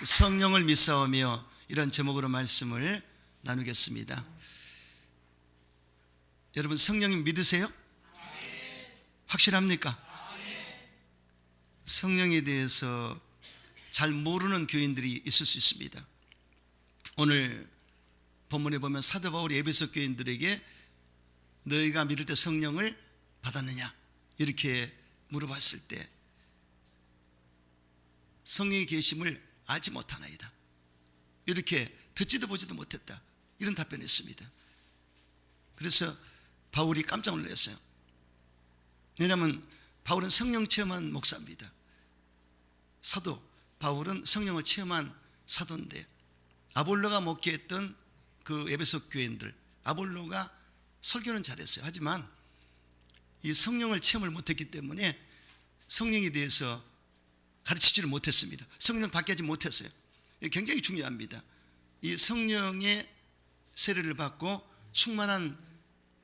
성령을 믿사오며 이런 제목으로 말씀을 나누겠습니다. 여러분 성령님 믿으세요? 확실합니까? 성령에 대해서 잘 모르는 교인들이 있을 수 있습니다. 오늘 본문에 보면 사도 바울이 에베소 교인들에게 너희가 믿을 때 성령을 받았느냐 이렇게 물어봤을 때 성령의 계심을 알지 못하나이다, 이렇게 듣지도 보지도 못했다, 이런 답변을 했습니다. 그래서 바울이 깜짝 놀랐어요. 왜냐하면 바울은 성령 체험한 목사입니다. 사도 바울은 성령을 체험한 사도인데 아볼로가 목회했던 그 에베소 교인들, 아볼로가 설교는 잘했어요. 하지만 이 성령을 체험을 못했기 때문에 성령에 대해서 가르치지를 못했습니다. 성령 받게 하지 못했어요. 이게 굉장히 중요합니다. 이 성령의 세례를 받고 충만한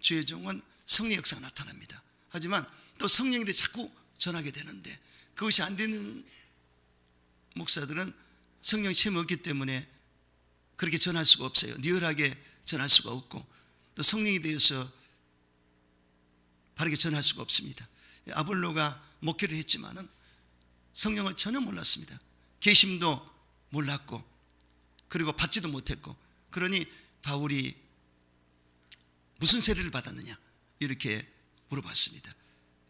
주의 종은 성령 역사가 나타납니다. 하지만 또 성령에 대해 자꾸 전하게 되는데 그것이 안 되는 목사들은 성령 체험이 없기 때문에 그렇게 전할 수가 없어요. 리얼하게 전할 수가 없고 또 성령에 대해서 바르게 전할 수가 없습니다. 아볼로가 목회를 했지만은 성령을 전혀 몰랐습니다. 계심도 몰랐고 그리고 받지도 못했고, 그러니 바울이 무슨 세례를 받았느냐 이렇게 물어봤습니다.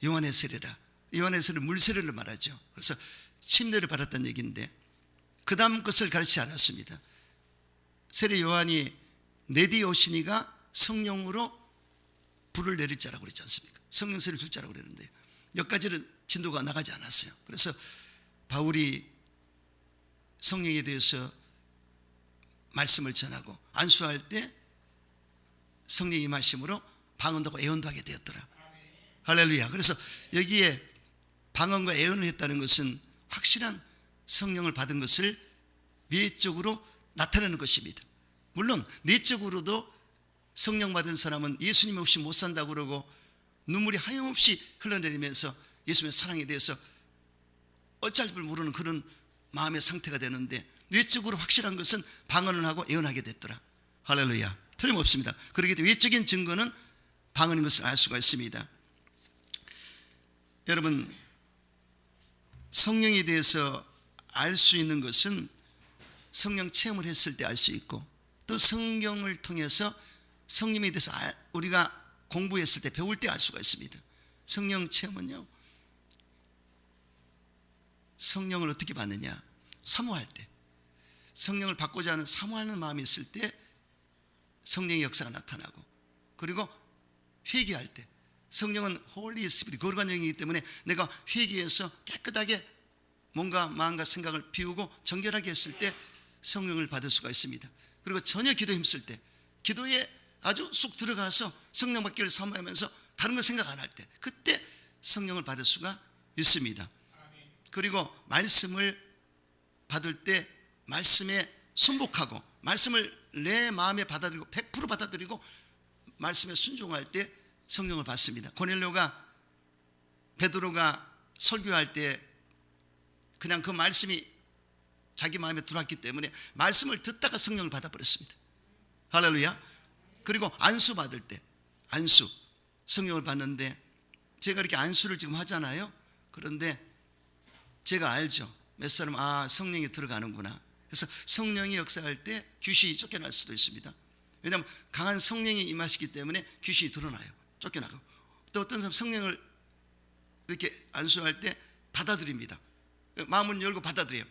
요한의 세례라. 요한의 세례는 물 세례를 말하죠. 그래서 침례를 받았다는 얘기인데 그 다음 것을 가르치지 않았습니다. 세례 요한이 내디 오시니가 성령으로 불을 내릴 자라고 그랬지 않습니까? 성령 세례를 줄 자라고 그랬는데 여기까지는 진도가 나가지 않았어요. 그래서 바울이 성령에 대해서 말씀을 전하고 안수할 때 성령의 임하심으로 방언도 하고 애언도 하게 되었더라. 할렐루야. 그래서 여기에 방언과 애언을 했다는 것은 확실한 성령을 받은 것을 외적으로 나타내는 것입니다. 물론 내적으로도 성령 받은 사람은 예수님 없이 못 산다고 그러고 눈물이 하염없이 흘러내리면서 예수님의 사랑에 대해서 어쩔 줄 모르는 그런 마음의 상태가 되는데 외적으로 확실한 것은 방언을 하고 애언하게 됐더라. 할렐루야. 틀림없습니다. 그렇기 때문에 외적인 증거는 방언인 것을 알 수가 있습니다. 여러분, 성령에 대해서 알 수 있는 것은 성령 체험을 했을 때 알 수 있고 또 성경을 통해서 성령에 대해서 우리가 공부했을 때 배울 때 알 수가 있습니다. 성령 체험은요, 성령을 어떻게 받느냐? 사모할 때, 성령을 받고자 하는 사모하는 마음이 있을 때 성령의 역사가 나타나고, 그리고 회개할 때, 성령은 홀리 스피릿, 거룩한 영이기 때문에 내가 회개해서 깨끗하게 뭔가 마음과 생각을 비우고 정결하게 했을 때 성령을 받을 수가 있습니다. 그리고 전혀 기도 힘쓸 때, 기도에 아주 쑥 들어가서 성령 받기를 사모하면서 다른 걸 생각 안 할 때, 그때 성령을 받을 수가 있습니다. 그리고 말씀을 받을 때 말씀에 순복하고 말씀을 내 마음에 받아들이고 100% 받아들이고 말씀에 순종할 때 성령을 받습니다. 고넬료가 베드로가 설교할 때 그냥 그 말씀이 자기 마음에 들어왔기 때문에 말씀을 듣다가 성령을 받아버렸습니다. 할렐루야. 그리고 안수 받을 때, 안수 성령을 받는데 제가 이렇게 안수를 지금 하잖아요. 그런데 제가 알죠. 몇 사람 성령이 들어가는구나. 그래서 성령이 역사할 때 귀신이 쫓겨날 수도 있습니다. 왜냐하면 강한 성령이 임하시기 때문에 귀신이 드러나요. 쫓겨나고. 또 어떤 사람 성령을 이렇게 안수할 때 받아들입니다. 마음을 열고 받아들여요.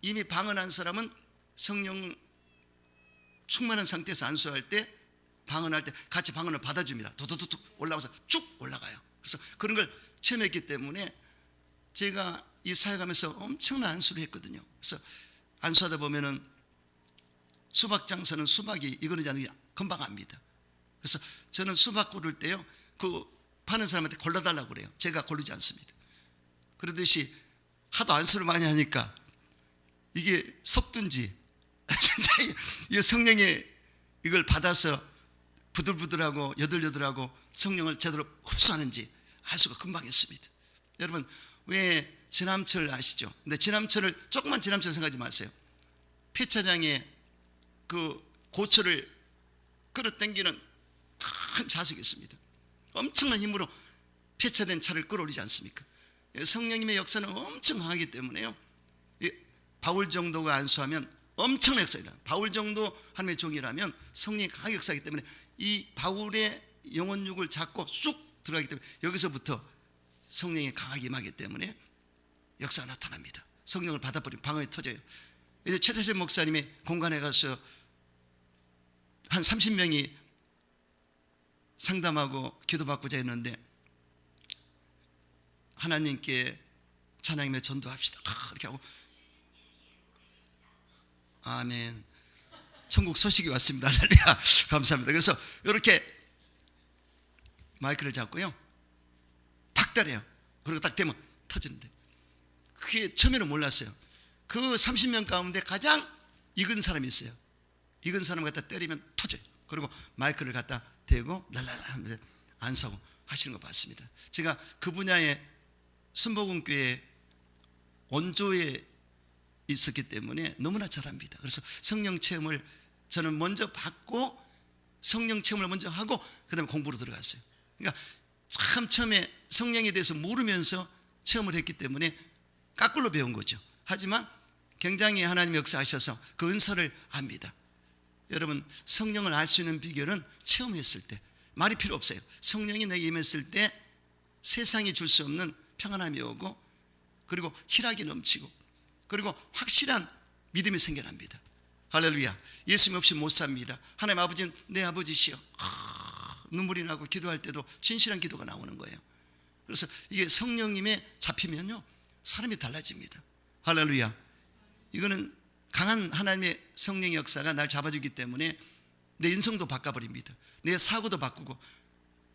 이미 방언한 사람은 성령 충만한 상태에서 안수할 때, 방언할 때 같이 방언을 받아줍니다. 두두두둑 올라와서 쭉 올라가요. 그래서 그런 걸 체험했기 때문에 제가 이 사역하면서 엄청난 안수를 했거든요. 그래서 안수하다 보면은 수박 장사는 수박이 이거는지 아닌지 금방 압니다. 그래서 저는 수박 고를 때요, 그 파는 사람한테 골라달라고 그래요. 제가 고르지 않습니다. 그러듯이 하도 안수를 많이 하니까 이게 섞든지 진짜 이 성령의 이걸 받아서 부들부들하고 여들여들하고 성령을 제대로 흡수하는지 알 수가 금방 있습니다. 여러분, 왜 지남철 아시죠? 근데 지남철을 조금만 지남철 생각하지 마세요. 폐차장에 그 고철을 끌어당기는 큰 자석이 있습니다. 엄청난 힘으로 폐차된 차를 끌어올리지 않습니까? 성령님의 역사는 엄청 강하기 때문에요. 바울 정도가 안수하면 엄청난 역사이다. 바울 정도 하나님의 종이라면 성령이 강하게 역사하기 때문에 이 바울의 영혼육을 잡고 쑥 들어가기 때문에 여기서부터 성령이 강하게 임하기 때문에 역사가 나타납니다. 성령을 받아버리면 방언이 터져요. 이제 최태실 목사님이 공간에 가서 한 30명이 상담하고 기도받고자 했는데 하나님께 찬양하며 전도합시다 이렇게 하고 아멘. 천국 소식이 왔습니다. 할렐루야. 감사합니다. 그래서 이렇게 마이크를 잡고요 탁 때려요. 그리고 딱 되면 터지는데 그게 처음에는 몰랐어요. 그 30명 가운데 가장 익은 사람이 있어요. 익은 사람을 갖다 때리면 터져요. 그리고 마이크를 갖다 대고 랄랄라 하면서 안수하고 하시는 거 봤습니다. 제가 그 분야에 순복음교회 원조에 있었기 때문에 너무나 잘합니다. 그래서 성령 체험을 저는 먼저 받고 성령 체험을 먼저 하고 그 다음에 공부로 들어갔어요. 그러니까 참 처음에 성령에 대해서 모르면서 체험을 했기 때문에 까꿀로 배운 거죠. 하지만 굉장히 하나님 역사하셔서 그 은사를 압니다. 여러분 성령을 알 수 있는 비결은 체험했을 때 말이 필요 없어요. 성령이 내게 임했을 때 세상이 줄 수 없는 평안함이 오고 그리고 희락이 넘치고 그리고 확실한 믿음이 생겨납니다. 할렐루야. 예수님 없이 못 삽니다. 하나님 아버지는 내 아버지시여. 눈물이 나고 기도할 때도 진실한 기도가 나오는 거예요. 그래서 이게 성령님에 잡히면요 사람이 달라집니다. 할렐루야. 이거는 강한 하나님의 성령의 역사가 날 잡아주기 때문에 내 인성도 바꿔버립니다. 내 사고도 바꾸고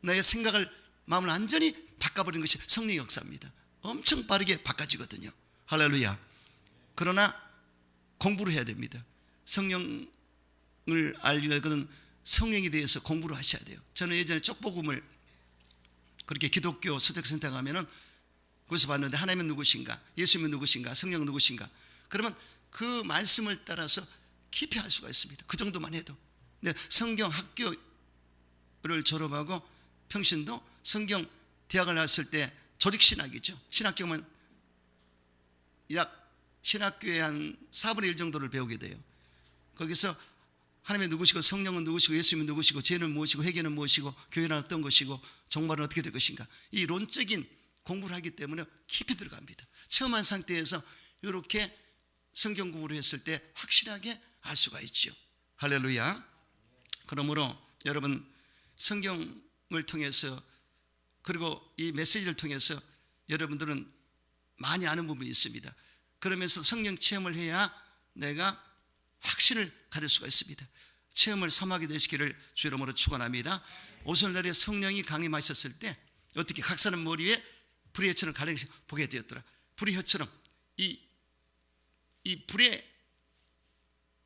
나의 생각을 마음을 완전히 바꿔버리는 것이 성령의 역사입니다. 엄청 빠르게 바꿔지거든요. 할렐루야. 그러나 공부를 해야 됩니다. 성령을 알려거든 성령에 대해서 공부를 하셔야 돼요. 저는 예전에 쪽복음을 그렇게 기독교 서적센터 가면은 거기서 봤는데 하나님은 누구신가, 예수님은 누구신가, 성령은 누구신가. 그러면 그 말씀을 따라서 깊이 할 수가 있습니다. 그 정도만 해도. 근데 성경 학교를 졸업하고 평신도 성경 대학을 나왔을 때 조직신학이죠. 신학교면 약 신학교의 한 4분의 1 정도를 배우게 돼요. 거기서 하나님은 누구시고 성령은 누구시고 예수님은 누구시고 죄는 무엇이고 회개는 무엇이고 교회는 어떤 것이고 종말은 어떻게 될 것인가. 이 론적인 공부를 하기 때문에 깊이 들어갑니다. 체험한 상태에서 이렇게 성경 공부를 했을 때 확실하게 알 수가 있죠. 할렐루야. 그러므로 여러분 성경을 통해서 그리고 이 메시지를 통해서 여러분들은 많이 아는 부분이 있습니다. 그러면서 성령 체험을 해야 내가 확신을 가질 수가 있습니다. 체험을 섬하게 되시기를 주 이름으로 축원합니다. 오순절에 성령이 강림하셨을 때 어떻게 각 사람 머리 위에 불의 혀처럼 가려서 보게 되었더라. 불의 혀처럼 이 불의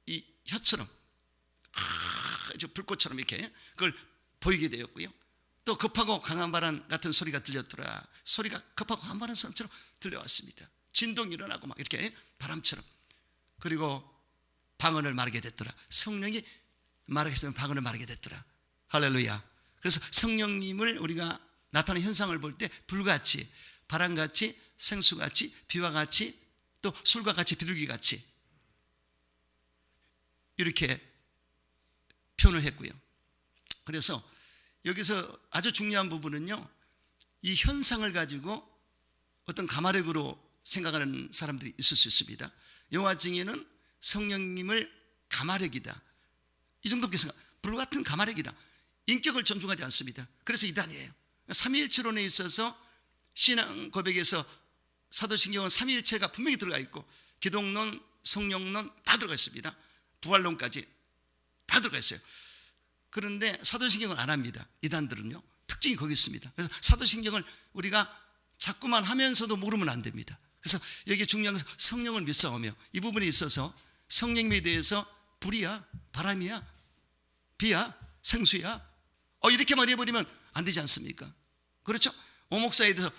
이 혀처럼 아주 불꽃처럼 이렇게 그걸 보이게 되었고요. 또 급하고 강한 바람 같은 소리가 들렸더라. 소리가 급하고 강한 바람 소리처럼 들려왔습니다. 진동이 일어나고 막 이렇게 바람처럼. 그리고 방언을 말하게 됐더라. 성령이 말하겠으면 방언을 말하게 됐더라. 할렐루야. 그래서 성령님을 우리가 나타나는 현상을 볼 때 불같이, 바람같이, 생수같이, 비와 같이, 또 술과 같이, 비둘기같이 이렇게 표현을 했고요. 그래서 여기서 아주 중요한 부분은요, 이 현상을 가지고 어떤 가마력으로 생각하는 사람들이 있을 수 있습니다. 여호와 증인은 성령님을 가마력이다, 이 정도밖에 생각, 불같은 가마력이다, 인격을 존중하지 않습니다. 그래서 이단이에요. 삼위일체론에 있어서 신앙 고백에서 사도신경은 삼위일체가 분명히 들어가 있고 기독론, 성령론 다 들어가 있습니다. 부활론까지 다 들어가 있어요. 그런데 사도신경은 안 합니다. 이단들은요, 특징이 거기 있습니다. 그래서 사도신경을 우리가 자꾸만 하면서도 모르면 안 됩니다. 그래서 여기 중요한 것은 성령을 믿사오며, 이 부분에 있어서 성령님에 대해서 불이야, 바람이야, 비야, 생수야, 이렇게 말해버리면 안 되지 않습니까? 그렇죠? 오목사에 대해서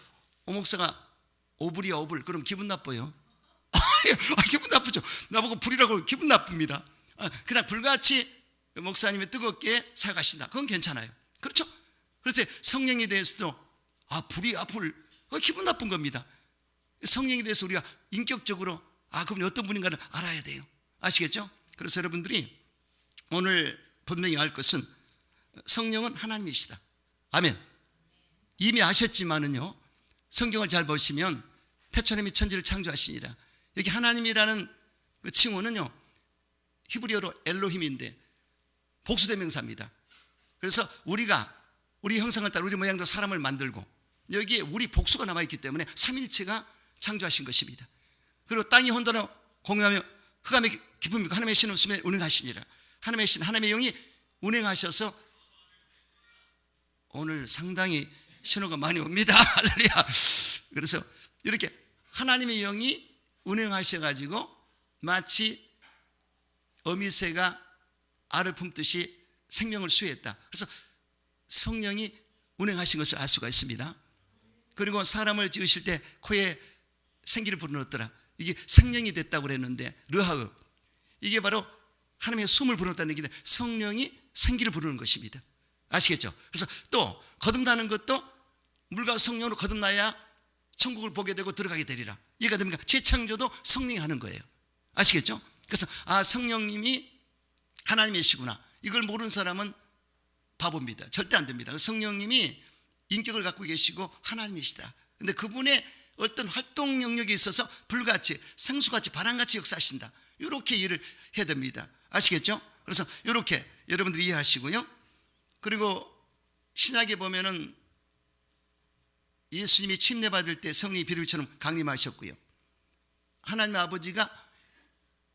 오목사가 오불이야 오불, 그럼 기분 나빠요. 기분 나쁘죠. 나보고 불이라고 기분 나쁩니다. 그냥 불같이 목사님이 뜨겁게 사용하신다. 그건 괜찮아요. 그렇죠? 그래서 성령에 대해서도 불이야 불. 기분 나쁜 겁니다. 성령에 대해서 우리가 인격적으로 그분이 어떤 분인가를 알아야 돼요. 아시겠죠? 그래서 여러분들이 오늘 분명히 알 것은 성령은 하나님이시다. 아멘. 이미 아셨지만은요, 성경을 잘 보시면 태초하나님이 천지를 창조하시니라. 여기 하나님이라는 그 칭호는요, 히브리어로 엘로힘인데 복수대명사입니다. 그래서 우리가 우리 형상을 따라 우리 모양대로 사람을 만들고 여기에 우리 복수가 남아있기 때문에 삼일체가 창조하신 것입니다. 그리고 땅이 혼돈하고 공유하며 흑암의 깊음이 하나님의 신은 웃음에 운행하시니라. 하나님의 신, 하나님의 영이 운행하셔서 오늘 상당히 신호가 많이 옵니다. 할렐루야. 그래서 이렇게 하나님의 영이 운행하셔가지고 마치 어미새가 알을 품듯이 생명을 수혜했다. 그래서 성령이 운행하신 것을 알 수가 있습니다. 그리고 사람을 지으실 때 코에 생기를 불어넣었더라. 이게 생명이 됐다고 그랬는데 르하읍, 이게 바로 하나님의 숨을 불어넣었다는 얘기인데 성령이 생기를 부르는 것입니다. 아시겠죠? 그래서 또 거듭나는 것도 물과 성령으로 거듭나야 천국을 보게 되고 들어가게 되리라. 이해가 됩니까? 재창조도 성령이 하는 거예요. 아시겠죠? 그래서 성령님이 하나님이시구나, 이걸 모르는 사람은 바보입니다. 절대 안 됩니다. 성령님이 인격을 갖고 계시고 하나님이시다. 근데 그분의 어떤 활동 영역에 있어서 불같이 생수같이 바람같이 역사하신다. 이렇게 이해를 해야 됩니다. 아시겠죠? 그래서 이렇게 여러분들이 이해하시고요. 그리고 신약에 보면은 예수님이 침례받을 때 성령이 비둘기처럼 강림하셨고요. 하나님 아버지가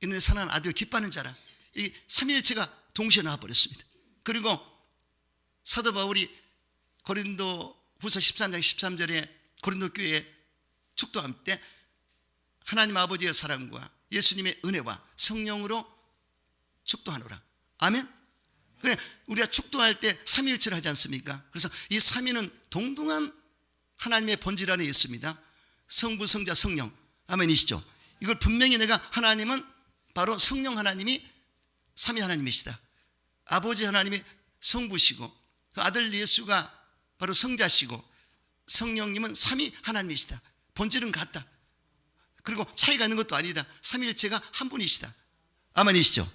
이는 사랑하는 아들 기뻐하는 자라. 이 삼위일체가 동시에 나와버렸습니다. 그리고 사도 바울이 고린도 후서 13장 13절에 고린도 교회에 축도할 때 하나님 아버지의 사랑과 예수님의 은혜와 성령으로 축도하노라. 아멘. 그래, 우리가 축도할 때 삼위일체를 하지 않습니까? 그래서 이 삼위는 동등한 하나님의 본질 안에 있습니다. 성부, 성자, 성령. 아멘이시죠? 이걸 분명히 내가 하나님은 바로 성령 하나님이 삼위 하나님이시다. 아버지 하나님이 성부시고 그 아들 예수가 바로 성자시고 성령님은 삼위 하나님이시다. 본질은 같다. 그리고 차이가 있는 것도 아니다. 삼위일체가 한 분이시다. 아멘이시죠?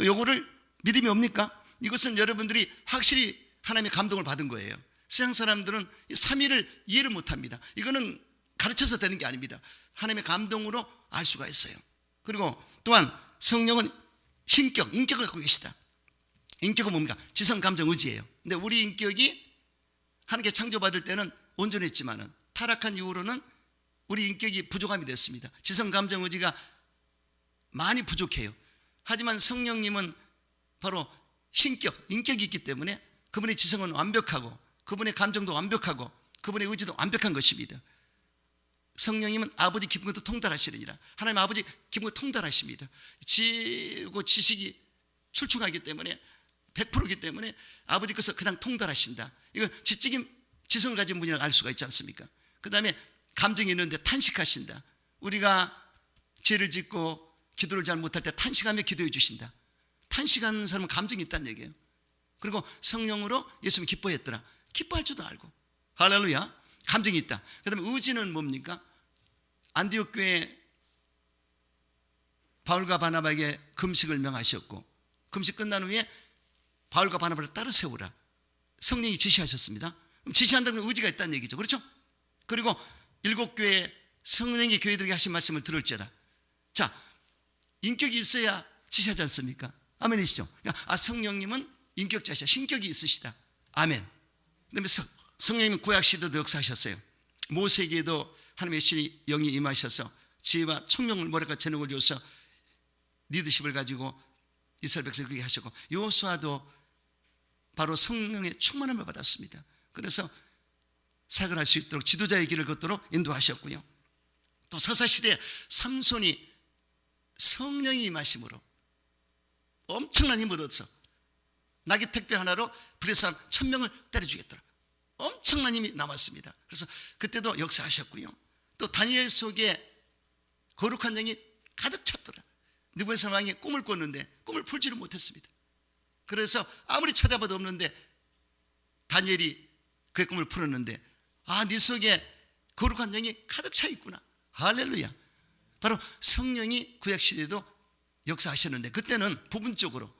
요거를 믿음이 옵니까? 이것은 여러분들이 확실히 하나님의 감동을 받은 거예요. 세상 사람들은 삼위를 이해를 못합니다. 이거는 가르쳐서 되는 게 아닙니다. 하나님의 감동으로 알 수가 있어요. 그리고 또한 성령은 신격, 인격을 갖고 계시다. 인격은 뭡니까? 지성, 감정, 의지예요. 근데 우리 인격이 하나님께 창조받을 때는 온전했지만은 타락한 이후로는 우리 인격이 부족함이 됐습니다. 지성, 감정, 의지가 많이 부족해요. 하지만 성령님은 바로 신격, 인격이 있기 때문에 그분의 지성은 완벽하고 그분의 감정도 완벽하고 그분의 의지도 완벽한 것입니다. 성령님은 아버지 기쁨도 통달하시느니라. 하나님 아버지 기쁨도 통달하십니다. 지고 지식이 출중하기 때문에 100%이기 때문에 아버지께서 그냥 통달하신다. 이건 지적인 지성을 가진 분이라고 알 수가 있지 않습니까? 그 다음에 감정이 있는데 탄식하신다. 우리가 죄를 짓고 기도를 잘 못할 때 탄식하며 기도해 주신다. 탄식하는 사람은 감정이 있다는 얘기예요. 그리고 성령으로 예수님이 기뻐했더라. 기뻐할 줄도 알고. 할렐루야. 감정이 있다. 그 다음에 의지는 뭡니까? 안디옥 교회 바울과 바나바에게 금식을 명하셨고 금식 끝난 후에 바울과 바나바를 따로 세우라. 성령이 지시하셨습니다. 그럼 지시한다는 건 의지가 있다는 얘기죠. 그렇죠? 그리고 7교회 성령이 교회들에게 하신 말씀을 들을지어다. 자, 인격이 있어야 지시하지 않습니까? 아멘이시죠? 성령님은 인격자시다. 신격이 있으시다. 아멘. 그다음에 성령님은 구약 시대도 역사하셨어요. 모세에게도 하나님의 신이 영이 임하셔서 지혜와 총명을 뭐랄까 재능을 줘서 리더십을 가지고 이스라엘 백성을 그렇게 하셨고 여호수아도 바로 성령의 충만함을 받았습니다. 그래서 사역을 할 수 있도록 지도자의 길을 걷도록 인도하셨고요. 또 사사시대에 삼손이 성령이 임하심으로 엄청난 힘을 얻어서 나귀 택배 하나로 블레셋 사람 1000명을 때려 죽였더라. 엄청난 힘이 남았습니다. 그래서 그때도 역사하셨고요. 또 다니엘 속에 거룩한 영이 가득 느부갓네살 왕이 꿈을 꿨는데 꿈을 풀지를 못했습니다. 그래서 아무리 찾아봐도 없는데 다니엘이 그의 꿈을 풀었는데 네 속에 거룩한 영이 가득 차 있구나. 할렐루야. 바로 성령이 구약시대에도 역사하셨는데 그때는 부분적으로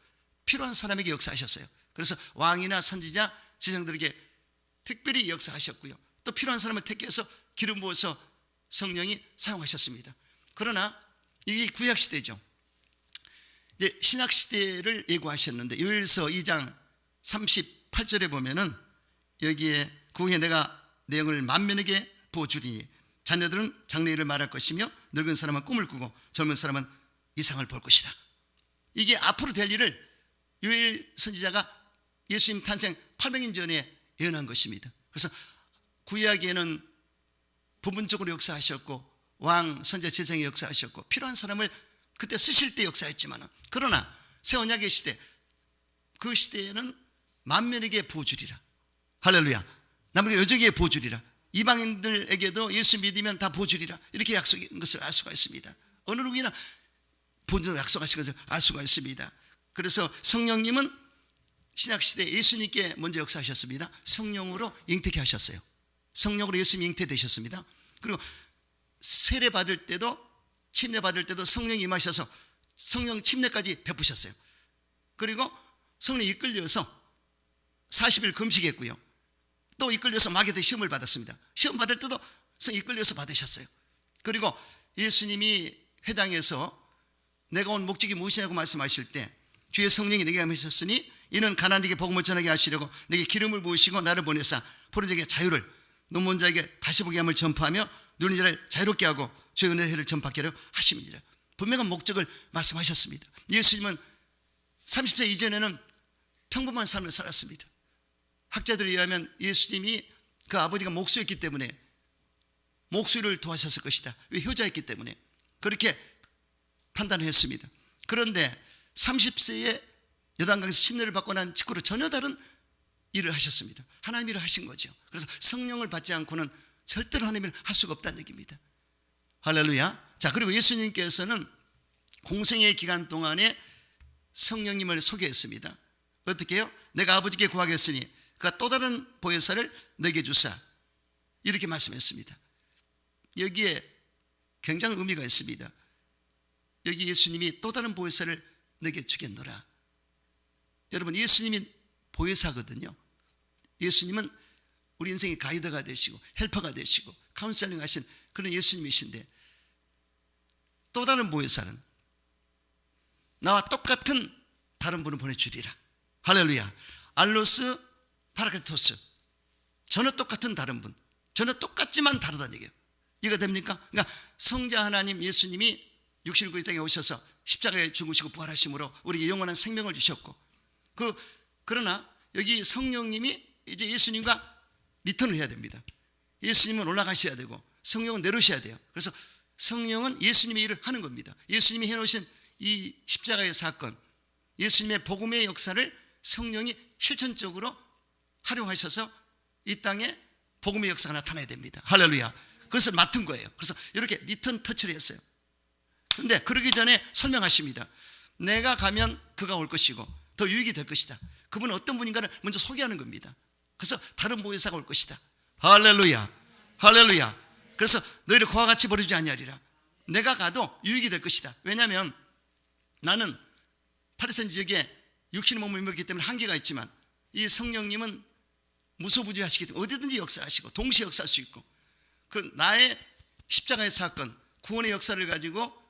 필요한 사람에게 역사하셨어요. 그래서 왕이나 선지자, 제사장들에게 특별히 역사하셨고요. 또 필요한 사람을 택해서 기름 부어서 성령이 사용하셨습니다. 그러나 이게 구약시대죠. 이제 신약시대를 예고하셨는데 요엘서 2장 38절에 보면은 여기에 그 후에 내가 내 영을 만민에게 부어주리니 자녀들은 장래일을 말할 것이며 늙은 사람은 꿈을 꾸고 젊은 사람은 이상을 볼 것이다. 이게 앞으로 될 일을 요엘 선지자가 예수님 탄생 800년 전에 예언한 것입니다. 그래서 구약에는 부분적으로 역사하셨고 왕, 선지자, 제사장이 역사하셨고 필요한 사람을 그때 쓰실 때 역사했지만 그러나 새 언약의 시대, 그 시대에는 만민에게 부어주리라. 할렐루야. 남에게 여적에게 부어주리라. 이방인들에게도 예수 믿으면 다 부어주리라. 이렇게 약속인 것을 알 수가 있습니다. 어느 누구나 부어주는 약속하신 것을 알 수가 있습니다. 그래서 성령님은 신약시대 예수님께 먼저 역사하셨습니다. 성령으로 잉태케 하셨어요. 성령으로 예수님이 잉태되셨습니다. 그리고 세례 받을 때도 침례 받을 때도 성령이 임하셔서 성령 침례까지 베푸셨어요. 그리고 성령이 이끌려서 40일 금식했고요. 또 이끌려서 마귀의 시험을 받았습니다. 시험 받을 때도 성령이 이끌려서 받으셨어요. 그리고 예수님이 회당에서 내가 온 목적이 무엇이냐고 말씀하실 때 주의 성령이 내게 하셨으니 이는 가난하게 복음을 전하게 하시려고 내게 기름을 부으시고 나를 보내사 포로자에게 자유를 눈먼 자에게 다시 보게 함을 전파하며 눈인 자를 자유롭게 하고 주의 은혜의 해를 전파하게 하려 하심이니라. 분명한 목적을 말씀하셨습니다. 예수님은 30세 이전에는 평범한 삶을 살았습니다. 학자들에 의하면 예수님이 그 아버지가 목수였기 때문에 목수를 도와셨을 것이다. 왜? 효자였기 때문에 그렇게 판단을 했습니다. 그런데 30세에 요단강에서 침례를 받고 난 직후로 전혀 다른 일을 하셨습니다. 하나님 일을 하신 거죠. 그래서 성령을 받지 않고는 절대로 하나님 일을 할 수가 없다는 얘기입니다. 할렐루야. 자, 그리고 예수님께서는 공생의 기간 동안에 성령님을 소개했습니다. 어떻게 해요? 내가 아버지께 구하겠으니 그가 또 다른 보혜사를 너에게 주사. 이렇게 말씀했습니다. 여기에 굉장한 의미가 있습니다. 여기 예수님이 또 다른 보혜사를 너에게 주겠노라. 여러분, 예수님이 보혜사거든요. 예수님은 우리 인생의 가이드가 되시고 헬퍼가 되시고 카운셀링 하신 그런 예수님이신데 또 다른 보혜사는 나와 똑같은 다른 분을 보내주리라. 할렐루야. 알로스 파라크리토스, 전혀 똑같은 다른 분, 전혀 똑같지만 다르다는 얘기예요. 이해가 됩니까? 그러니까 성자 하나님 예수님이 육신을 이 땅에 오셔서 십자가에 죽으시고 부활하심으로 우리에게 영원한 생명을 주셨고 그러나 여기 성령님이 이제 예수님과 리턴을 해야 됩니다. 예수님은 올라가셔야 되고 성령은 내려오셔야 돼요. 그래서 성령은 예수님의 일을 하는 겁니다. 예수님이 해놓으신 이 십자가의 사건, 예수님의 복음의 역사를 성령이 실천적으로 활용하셔서 이 땅에 복음의 역사가 나타나야 됩니다. 할렐루야. 그것을 맡은 거예요. 그래서 이렇게 리턴 터치를 했어요. 그런데 그러기 전에 설명하십니다. 내가 가면 그가 올 것이고 더 유익이 될 것이다. 그분은 어떤 분인가를 먼저 소개하는 겁니다. 그래서 다른 보혜사가 올 것이다. 할렐루야. 할렐루야. 그래서 너희를 그와 같이 버리지 아니하리라. 내가 가도 유익이 될 것이다. 왜냐하면 나는 파리산 지역에 육신의 몸을 입었기 때문에 한계가 있지만 이 성령님은 무소부지하시기 때문에 어디든지 역사하시고 동시에 역사할 수 있고 그 나의 십자가의 사건, 구원의 역사를 가지고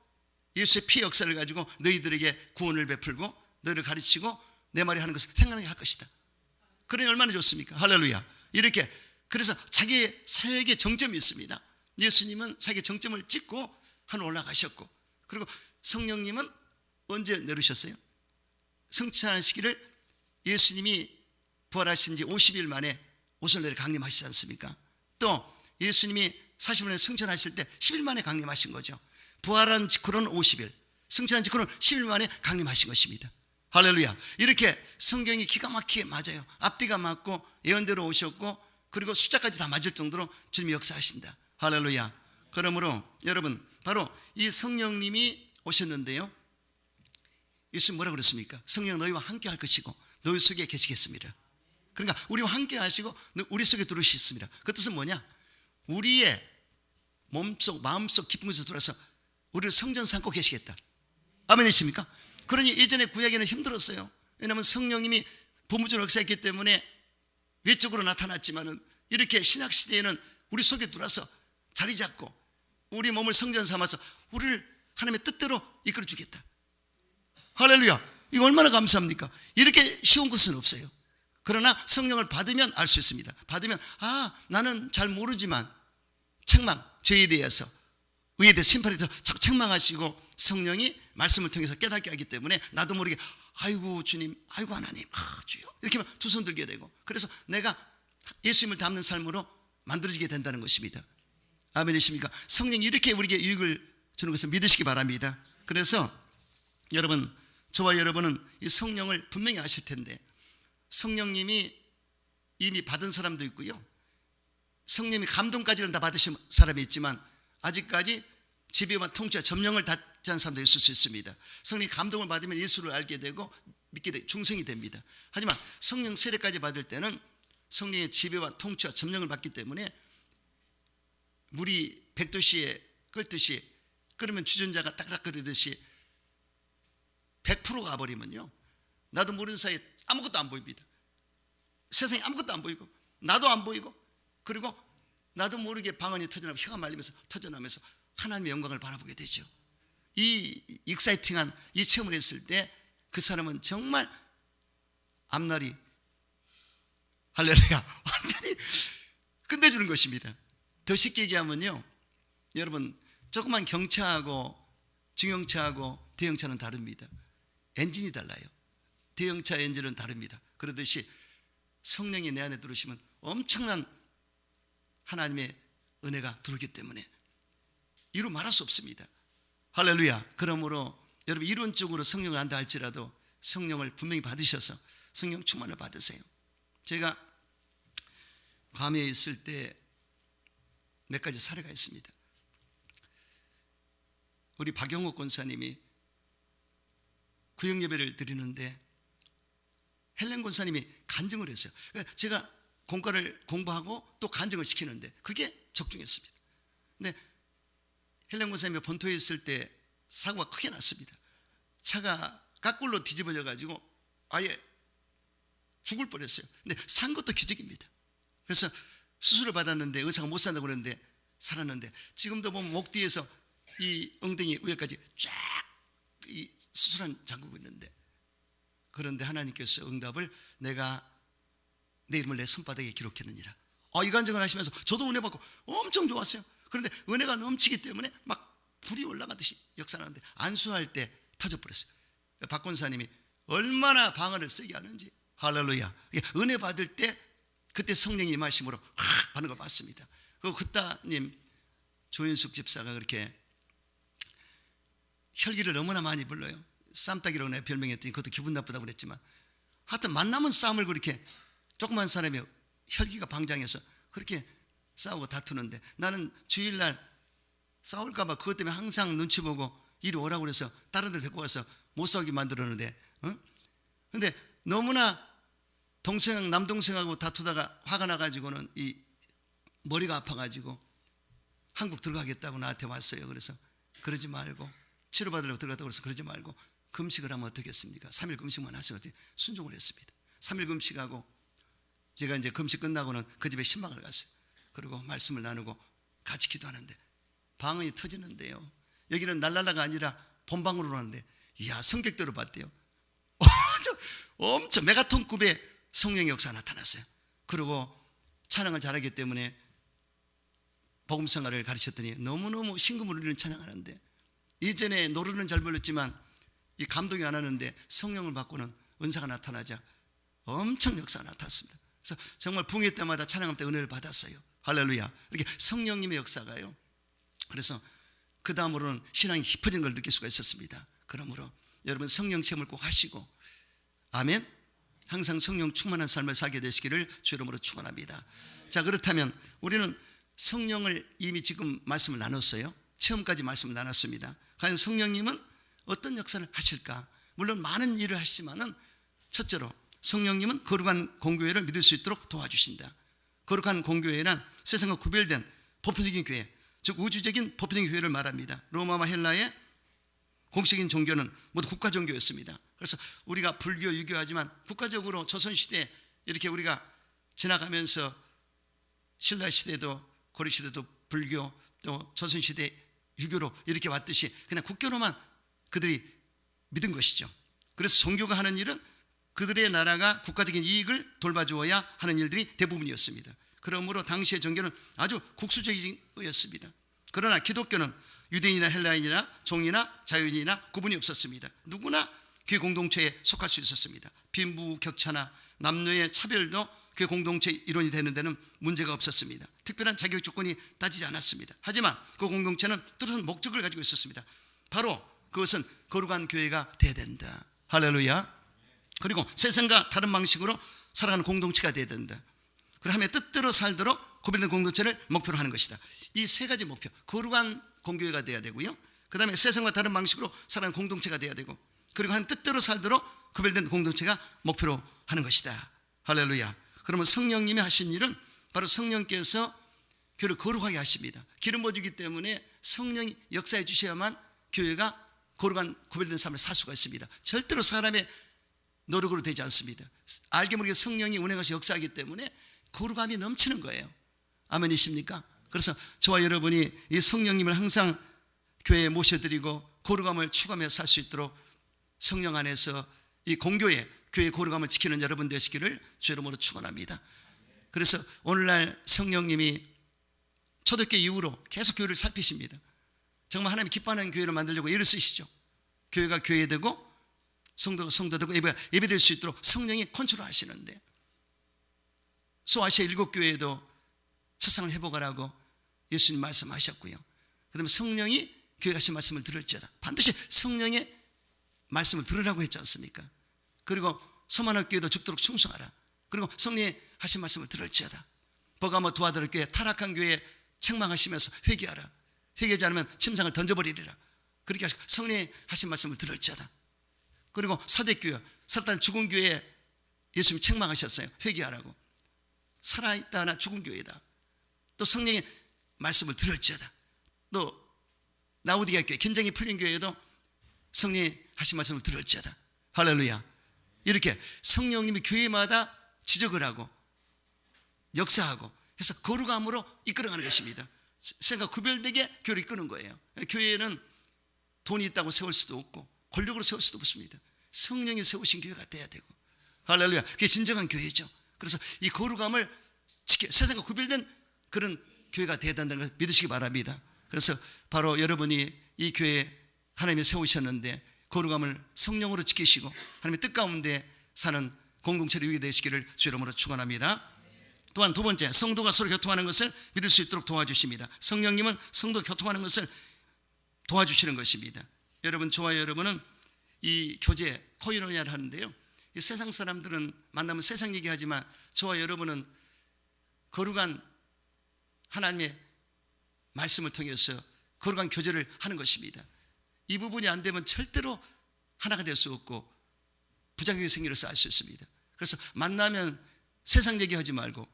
예수의 피의 역사를 가지고 너희들에게 구원을 베풀고 너희를 가르치고 내 말이 하는 것을 생각나게 할 것이다. 그러니 얼마나 좋습니까? 할렐루야. 이렇게 그래서 자기의 사역의 정점이 있습니다. 예수님은 자기의 정점을 찍고 하늘 올라가셨고 그리고 성령님은 언제 내려오셨어요? 성취하는 시기를 예수님이 부활하신 지 50일 만에 오순절에 강림하시지 않습니까? 또 예수님이 40일에 승천하실 때 10일 만에 강림하신 거죠. 부활한 직후로는 50일, 승천한 직후로는 10일 만에 강림하신 것입니다. 할렐루야. 이렇게 성경이 기가 막히게 맞아요. 앞뒤가 맞고 예언대로 오셨고 그리고 숫자까지 다 맞을 정도로 주님이 역사하신다. 할렐루야. 그러므로 여러분 바로 이 성령님이 오셨는데요. 예수님 뭐라고 그랬습니까? 성령 너희와 함께 할 것이고 너희 속에 계시겠습니다. 그러니까 우리와 함께 하시고 우리 속에 들어오시겠습니다. 그 뜻은 뭐냐? 우리의 몸속 마음속 깊은 곳에 들어와서 우리를 성전 삼고 계시겠다. 아멘이십니까? 그러니 예전에 구약에는 힘들었어요. 왜냐하면 성령님이 부무적으로 역사했기 때문에 외적으로 나타났지만은 이렇게 신약시대에는 우리 속에 들어와서 자리 잡고 우리 몸을 성전 삼아서 우리를 하나님의 뜻대로 이끌어 주겠다. 할렐루야. 이거 얼마나 감사합니까? 이렇게 쉬운 것은 없어요. 그러나 성령을 받으면 알 수 있습니다. 받으면 나는 잘 모르지만 책망, 죄에 대해서 의에 대해서 심판에 대해서 자꾸 책망하시고 성령이 말씀을 통해서 깨닫게 하기 때문에 나도 모르게 아이고 주님, 아이고 하나님, 주여 이렇게 두 손 들게 되고 그래서 내가 예수님을 닮는 삶으로 만들어지게 된다는 것입니다. 아멘이십니까? 성령이 이렇게 우리에게 유익을 주는 것을 믿으시기 바랍니다. 그래서 여러분, 저와 여러분은 이 성령을 분명히 아실 텐데 성령님이 이미 받은 사람도 있고요, 성령님이 감동까지는 다 받으신 사람이 있지만 아직까지 지배와 통치와 점령을 받지 않은 사람도 있을 수 있습니다. 성령이 감동을 받으면 예수를 알게 되고 믿게 되고 중생이 됩니다. 하지만 성령 세례까지 받을 때는 성령의 지배와 통치와 점령을 받기 때문에 물이 백도시에 끓듯이 끓으면 주전자가 딱딱 끓이듯이 100% 가버리면요, 나도 모르는 사이에 아무것도 안 보입니다. 세상에 아무것도 안 보이고 나도 안 보이고 그리고 나도 모르게 방언이 터져나고 혀가 말리면서 터져나면서 하나님의 영광을 바라보게 되죠. 이 익사이팅한 이 체험을 했을 때 그 사람은 정말 앞날이 할렐루야 완전히 끝내주는 것입니다. 더 쉽게 얘기하면요, 여러분 조그만 경차하고 중형차하고 대형차는 다릅니다. 엔진이 달라요. 대형차 엔진은 다릅니다. 그러듯이 성령이 내 안에 들어오시면 엄청난 하나님의 은혜가 들어오기 때문에 이루 말할 수 없습니다. 할렐루야. 그러므로 여러분 이론적으로 성령을 안다 할지라도 성령을 분명히 받으셔서 성령 충만을 받으세요. 제가 괌에 있을 때 몇 가지 사례가 있습니다. 우리 박영옥 권사님이 구역 예배를 드리는데 헬렌 권사님이 간증을 했어요. 제가 공과를 공부하고 또 간증을 시키는데 그게 적중했습니다. 근데 헬렌 권사님이 본토에 있을 때 사고가 크게 났습니다. 차가 까꿀로 뒤집어져 가지고 아예 죽을 뻔했어요. 근데 산 것도 기적입니다. 그래서 수술을 받았는데 의사가 못 산다고 그러는데 살았는데 지금도 보면 목 뒤에서 이 엉덩이 위에까지 쫙 이 수술한 자국이 있는데, 그런데 하나님께서 응답을 내가 내 이름을 내 손바닥에 기록했느니라. 이 간증을 하시면서 저도 은혜 받고 엄청 좋았어요. 그런데 은혜가 넘치기 때문에 막 불이 올라가듯이 역사하는데 안수할 때 터져버렸어요. 박 권사님이 얼마나 방언을 세게 하는지. 할렐루야. 은혜 받을 때 그때 성령이 임하심으로 확 하는 걸 봤습니다. 그 따님 조윤숙 집사가 그렇게 혈기를 너무나 많이 불러요. 쌈딱이라고 내가 별명했더니 그것도 기분 나쁘다고 그랬지만 하여튼 만나면 싸움을 그렇게, 조그만 사람이 혈기가 방장해서 그렇게 싸우고 다투는데 나는 주일날 싸울까 봐 그것 때문에 항상 눈치 보고 이리 오라고 그래서 다른 데 데리고 가서 못 싸우게 만들었는데, 근데 너무나 남동생하고 다투다가 화가 나가지고는 이 머리가 아파가지고 한국 들어가겠다고 나한테 왔어요. 그래서 그러지 말고, 치료받으려고 들어갔다고 그래서 그러지 말고 금식을 하면 어떻겠습니까? 3일 금식만 하세요. 순종을 했습니다. 3일 금식하고 제가 이제 금식 끝나고는 그 집에 신방을 갔어요. 그리고 말씀을 나누고 같이 기도하는데 방언이 터지는데요, 여기는 날라라가 아니라 본방으로 오는데 이야 성격대로 봤대요. 엄청 메가톤급의 성령의 역사가 나타났어요. 그리고 찬양을 잘하기 때문에 복음생활을 가르쳤더니 너무너무 신금을 울리는 찬양하는데, 예전에 노래는 잘 불렀지만 이 감동이 안 하는데 성령을 받고는 은사가 나타나자 엄청 역사가 나타났습니다. 그래서 정말 붕괴 때마다 찬양할 때 은혜를 받았어요. 할렐루야. 이렇게 성령님의 역사가요. 그래서 그 다음으로는 신앙이 깊어진 걸 느낄 수가 있었습니다. 그러므로 여러분 성령 체험을 꼭 하시고, 아멘, 항상 성령 충만한 삶을 살게 되시기를 주 이름으로 축원합니다. 자, 그렇다면 우리는 성령을 이미 지금 말씀을 나눴어요. 체험까지 말씀을 나눴습니다. 과연 성령님은 어떤 역사를 하실까? 물론 많은 일을 하시지만은 첫째로 성령님은 거룩한 공교회를 믿을 수 있도록 도와주신다. 거룩한 공교회란 세상과 구별된 보편적인 교회, 즉 우주적인 보편적인 교회를 말합니다. 로마와 헬라의 공식적인 종교는 모두 국가 종교였습니다. 그래서 우리가 불교, 유교하지만 국가적으로 조선시대 이렇게 우리가 지나가면서 신라시대도 고려시대도 불교, 또 조선시대 유교로 이렇게 왔듯이 그냥 국교로만 그들이 믿은 것이죠. 그래서 종교가 하는 일은 그들의 나라가 국가적인 이익을 돌봐주어야 하는 일들이 대부분이었습니다. 그러므로 당시의 종교는 아주 국수적인 거였습니다. 그러나 기독교는 유대인이나 헬라인이나 종이나 자유인이나 구분이 없었습니다. 누구나 교회 공동체에 속할 수 있었습니다. 빈부격차나 남녀의 차별도 교회 공동체 일원이 되는 데는 문제가 없었습니다. 특별한 자격 조건이 따지지 않았습니다. 하지만 그 공동체는 뚜렷한 목적을 가지고 있었습니다. 바로 그것은 거룩한 교회가 되어야 된다. 할렐루야. 그리고 세상과 다른 방식으로 살아가는 공동체가 되어야 된다. 그러면 뜻대로 살도록 구별된 공동체를 목표로 하는 것이다. 이 세 가지 목표, 거룩한 공교회가 되어야 되고요, 그 다음에 세상과 다른 방식으로 살아가는 공동체가 되어야 되고, 그리고 한 뜻대로 살도록 구별된 공동체가 목표로 하는 것이다. 할렐루야. 그러면 성령님이 하신 일은 바로 성령께서 교회를 거룩하게 하십니다. 기름 부어주기 때문에 성령이 역사해 주셔야만 교회가 거룩한 구별된 삶을 살 수가 있습니다. 절대로 사람의 노력으로 되지 않습니다. 알게 모르게 성령이 운행하셔 역사하기 때문에 거룩함이 넘치는 거예요. 아멘이십니까? 그래서 저와 여러분이 이 성령님을 항상 교회에 모셔드리고 거룩함을 추구하며 살 수 있도록 성령 안에서 이 공교회, 교회의 거룩함을 지키는 여러분 되시기를 주 이름으로 축원합니다. 그래서 오늘날 성령님이 초대교회 이후로 계속 교회를 살피십니다. 정말 하나님 기뻐하는 교회를 만들려고 애를 쓰시죠. 교회가 교회되고 성도가 성도되고 예배될 수 있도록 성령이 컨트롤 하시는데, 소아시아 7교회에도 세상을 회복하라고 예수님 말씀하셨고요, 그 다음에 성령이 교회 하신 말씀을 들을지어다. 반드시 성령의 말씀을 들으라고 했지 않습니까? 그리고 서만학교회도 죽도록 충성하라. 그리고 성령이 하신 말씀을 들을지어다. 버가모 두아드라 교회 타락한 교회에 책망하시면서 회개하라. 회개하지 않으면 침상을 던져버리리라. 그렇게 하시고 성령이 하신 말씀을 들을지어다. 그리고 사대교회, 살았다 죽은 교회에 예수님이 책망하셨어요. 회개하라고. 살아있다 하나 죽은 교회다. 또 성령의 말씀을 들을지어다. 또 라오디게아 교회, 긴장이 풀린 교회에도 성령이 하신 말씀을 들을지어다. 할렐루야. 이렇게 성령님이 교회마다 지적을 하고 역사하고 해서 거룩함으로 이끌어가는 것입니다. 생각 구별되게 교회를 이끄는 거예요. 교회는 돈이 있다고 세울 수도 없고 권력으로 세울 수도 없습니다. 성령이 세우신 교회가 돼야 되고, 할렐루야. 그게 진정한 교회죠. 그래서 이 거룩함을 지켜 세상과 구별된 그런 교회가 돼야 된다는 걸 믿으시기 바랍니다. 그래서 바로 여러분이 이 교회에 하나님이 세우셨는데 거룩함을 성령으로 지키시고 하나님의 뜻 가운데 사는 공동체를 이루게 되시기를 주 이름으로 축원합니다. 또한 두 번째, 성도가 서로 교통하는 것을 믿을 수 있도록 도와주십니다. 성령님은 성도 교통하는 것을 도와주시는 것입니다. 여러분, 저와 여러분은 이 교제 코이노니아를 하는데요, 이 세상 사람들은 만나면 세상 얘기하지만 저와 여러분은 거룩한 하나님의 말씀을 통해서 거룩한 교제를 하는 것입니다. 이 부분이 안 되면 절대로 하나가 될 수 없고 부작용의 생기를 쌓을 수 있습니다. 그래서 만나면 세상 얘기하지 말고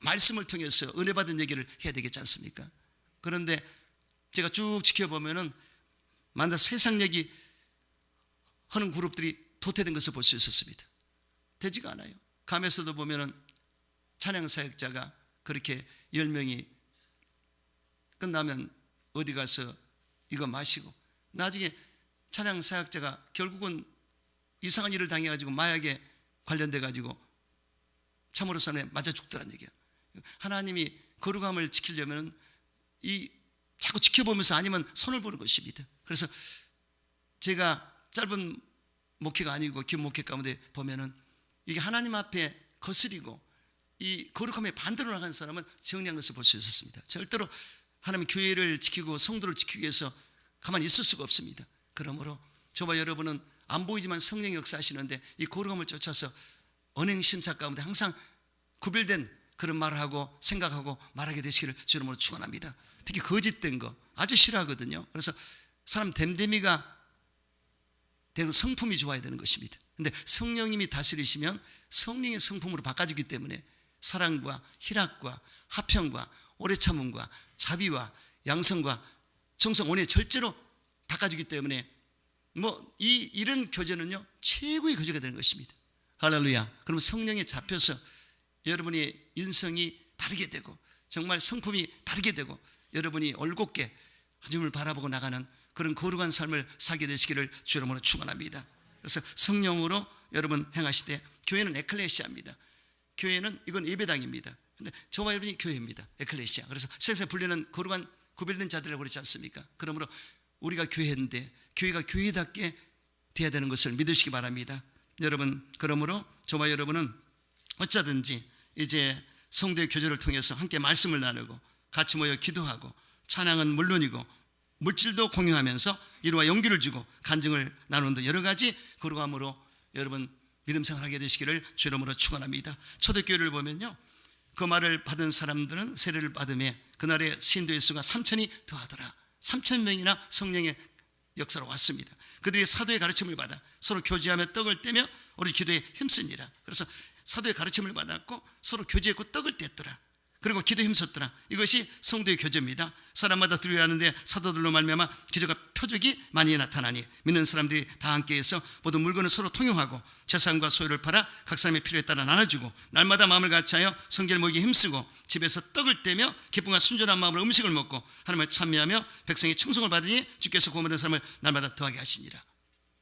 말씀을 통해서 은혜 받은 얘기를 해야 되겠지 않습니까? 그런데 제가 쭉 지켜보면은 만나 세상 얘기 하는 그룹들이 도태된 것을 볼 수 있었습니다. 되지가 않아요. 감에서도 보면은 찬양 사역자가 그렇게 10명이 끝나면 어디 가서 이거 마시고, 나중에 찬양 사역자가 결국은 이상한 일을 당해가지고 마약에 관련돼가지고 참으로 사람에 맞아 죽더란 얘기야. 하나님이 거룩함을 지키려면 이 자꾸 지켜보면서 아니면 손을 보는 것입니다. 그래서 제가 짧은 목회가 아니고 긴 목회 가운데 보면은 이게 하나님 앞에 거스리고 이 거룩함에 반대로 나가는 사람은 정리한 것을 볼 수 있었습니다. 절대로 하나님의 교회를 지키고 성도를 지키기 위해서 가만히 있을 수가 없습니다. 그러므로 저와 여러분은 안 보이지만 성령이 역사하시는데 이 거룩함을 쫓아서 언행심사 가운데 항상 구별된 그런 말을 하고 생각하고 말하게 되시기를 주 이름으로 축원합니다. 특히 거짓된 거 아주 싫어하거든요. 그래서 사람 댐댐이가 대로 성품이 좋아야 되는 것입니다. 근데 성령님이 다스리시면 성령의 성품으로 바꿔주기 때문에 사랑과 희락과 화평과 오래 참음과 자비와 양성과 정성 온유의 절제로 바꿔주기 때문에 이런 교제는요 최고의 교제가 되는 것입니다. 할렐루야. 그럼 성령에 잡혀서 여러분의 인성이 바르게 되고 정말 성품이 바르게 되고 여러분이 올곧게 하나님을 바라보고 나가는 그런 거룩한 삶을 살게 되시기를 주 이름으로 축원합니다. 그래서 성령으로 여러분 행하시되, 교회는 에클레시아입니다. 교회는 이건 예배당입니다. 근데 저와 여러분이 교회입니다. 에클레시아. 그래서 세상에 불리는 거룩한 구별된 자들이라고 그러지 않습니까? 그러므로 우리가 교회인데 교회가 교회답게 돼야 되는 것을 믿으시기 바랍니다. 여러분, 그러므로 저와 여러분은 어쩌든지 이제 성도의 교제를 통해서 함께 말씀을 나누고 같이 모여 기도하고 찬양은 물론이고 물질도 공유하면서 이루와 용기를 주고 간증을 나누는 등 여러 가지 거룩함으로 여러분 믿음 생활하게 되시기를 주 이름으로 축원합니다. 초대교회를 보면요, 그 말을 받은 사람들은 세례를 받음에 그날의 신도의 수가 3,000이 더하더라. 3,000명이나 성령의 역사로 왔습니다. 그들이 사도의 가르침을 받아 서로 교제하며 떡을 떼며 우리 기도에 힘쓰니라. 그래서 사도의 가르침을 받았고 서로 교제했고 떡을 뗐더라. 그리고 기도에 힘썼더라. 이것이 성도의 교제입니다. 사람마다 두려워하는데 사도들로 말미암아 기적과 표적이 많이 나타나니 믿는 사람들이 다 함께해서 모든 물건을 서로 통용하고 재산과 소유를 팔아 각 사람의 필요에 따라 나눠주고 날마다 마음을 같이하여 성전을 모이기에 힘쓰고 집에서 떡을 떼며 기쁨과 순전한 마음으로 음식을 먹고 하나님을 찬미하며 백성의 청송을 받으니 주께서 구원받은 사람을 날마다 더하게 하시니라.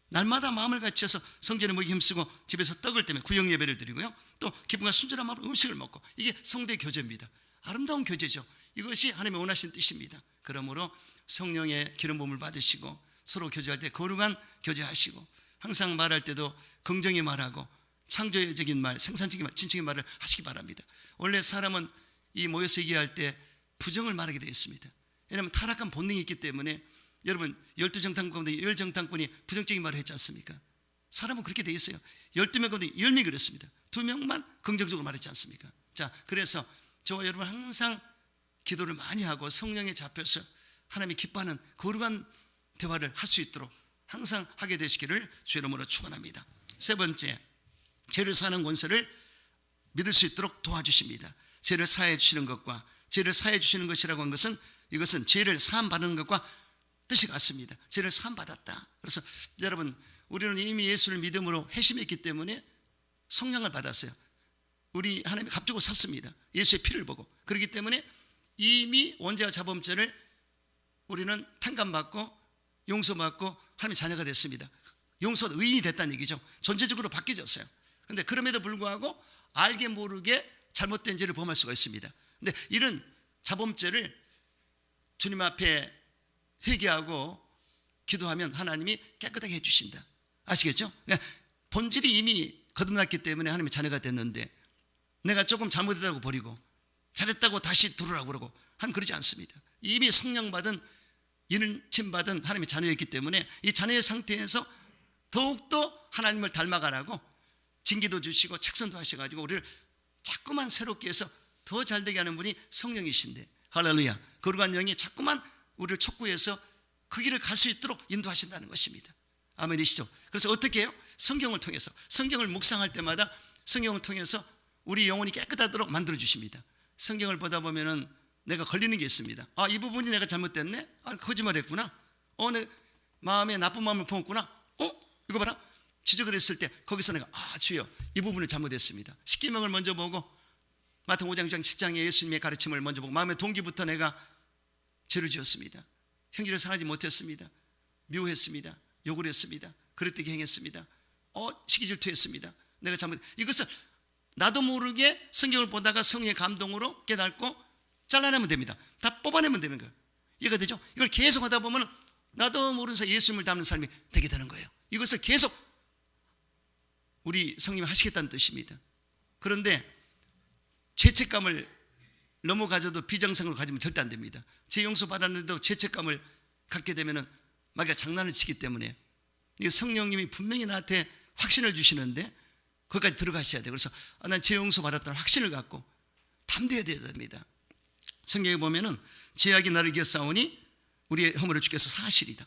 날마다 마음을 같이해서 성전에 모이기 힘쓰고 집에서 떡을 떼며 구역 예배를 드리고요, 또 기쁨과 순전한 마음으로 음식을 먹고, 이게 성도의 교제입니다. 아름다운 교제죠. 이것이 하나님의 원하시는 뜻입니다. 그러므로 성령의 기름 부음을 받으시고 서로 교제할 때 거룩한 교제하시고 항상 말할 때도 긍정의 말하고 창조적인 말, 생산적인 말, 진정의 말을 하시기 바랍니다. 원래 사람은 이 모여서 얘기할 때 부정을 말하게 되어 있습니다. 왜냐하면 타락한 본능이 있기 때문에. 여러분 12정탐꾼 가운데 10정탐꾼이 부정적인 말을 했지 않습니까? 사람은 그렇게 되어 있어요. 12명 가운데 10명이 그랬습니다. 2명만 긍정적으로 말했지 않습니까? 자, 그래서 저와 여러분 항상 기도를 많이 하고 성령에 잡혀서 하나님이 기뻐하는 거룩한 대화를 할 수 있도록 항상 하게 되시기를 주 이름으로 축원합니다. 세 번째, 죄를 사하는 권세를 믿을 수 있도록 도와주십니다. 죄를 사해 주시는 것과 죄를 사해 주시는 것이라고 한 것은, 이것은 죄를 사함 받는 것과 뜻이 같습니다. 죄를 사함 받았다. 그래서 여러분, 우리는 이미 예수를 믿음으로 회심했기 때문에 성령을 받았어요. 우리 하나님이 값주고 샀습니다. 예수의 피를 보고. 그렇기 때문에 이미 원죄와 자범죄를 우리는 탕감받고 용서받고 하나님의 자녀가 됐습니다. 용서받고 의인이 됐다는 얘기죠. 전체적으로 바뀌어졌어요. 그런데 그럼에도 불구하고 알게 모르게 잘못된 죄를 범할 수가 있습니다. 근데 이런 자범죄를 주님 앞에 회개하고 기도하면 하나님이 깨끗하게 해주신다. 아시겠죠? 그러니까 본질이 이미 거듭났기 때문에 하나님의 자녀가 됐는데 내가 조금 잘못했다고 버리고 잘했다고 다시 들으라고 그러고 그러지 않습니다. 이미 성령 받은, 인침 받은 하나님의 자녀였기 때문에 이 자녀의 상태에서 더욱더 하나님을 닮아가라고 징계도 주시고 책선도 하셔가지고 우리를 자꾸만 새롭게 해서 더 잘되게 하는 분이 성령이신데, 할렐루야, 거룩한 영이 자꾸만 우리를 촉구해서 그 길을 갈 수 있도록 인도하신다는 것입니다. 아멘이시죠? 그래서 어떻게 해요? 성경을 통해서, 성경을 묵상할 때마다 성경을 통해서 우리 영혼이 깨끗하도록 만들어 주십니다. 성경을 보다 보면은 내가 걸리는 게 있습니다. 아, 이 부분이 내가 잘못됐네? 아, 거짓말했구나. 내 마음에 나쁜 마음을 품었구나. 이거 봐라. 지적을 했을 때 거기서 내가 주여, 이 부분을 잘못했습니다. 십계명을 먼저 보고 마태복음 5장 6장 10장의 예수님의 가르침을 먼저 보고 마음의 동기부터 내가 죄를 지었습니다. 형제를 사랑하지 못했습니다. 미워했습니다. 욕을 했습니다. 그릇되게 행했습니다. 시기질투했습니다. 내가 이것을 나도 모르게 성경을 보다가 성령의 감동으로 깨닫고 잘라내면 됩니다. 다 뽑아내면 되는 거예요. 이해가 되죠? 이걸 계속 하다 보면 나도 모르는 사이 예수님을 닮는 삶이 되게 되는 거예요. 이것을 계속 우리 성령이 하시겠다는 뜻입니다. 그런데 죄책감을 너무 가져도 비정상으로 가지면 절대 안 됩니다. 죄 용서 받았는데도 죄책감을 갖게 되면은 마귀가 장난을 치기 때문에 성령님이 분명히 나한테 확신을 주시는데 거기까지 들어가셔야 돼요. 그래서 난 죄 용서 받았다는 확신을 갖고 담대해야 됩니다. 성경에 보면은 죄악이 나를 이겨 싸우니 우리의 허물을 주께서 사하시리다.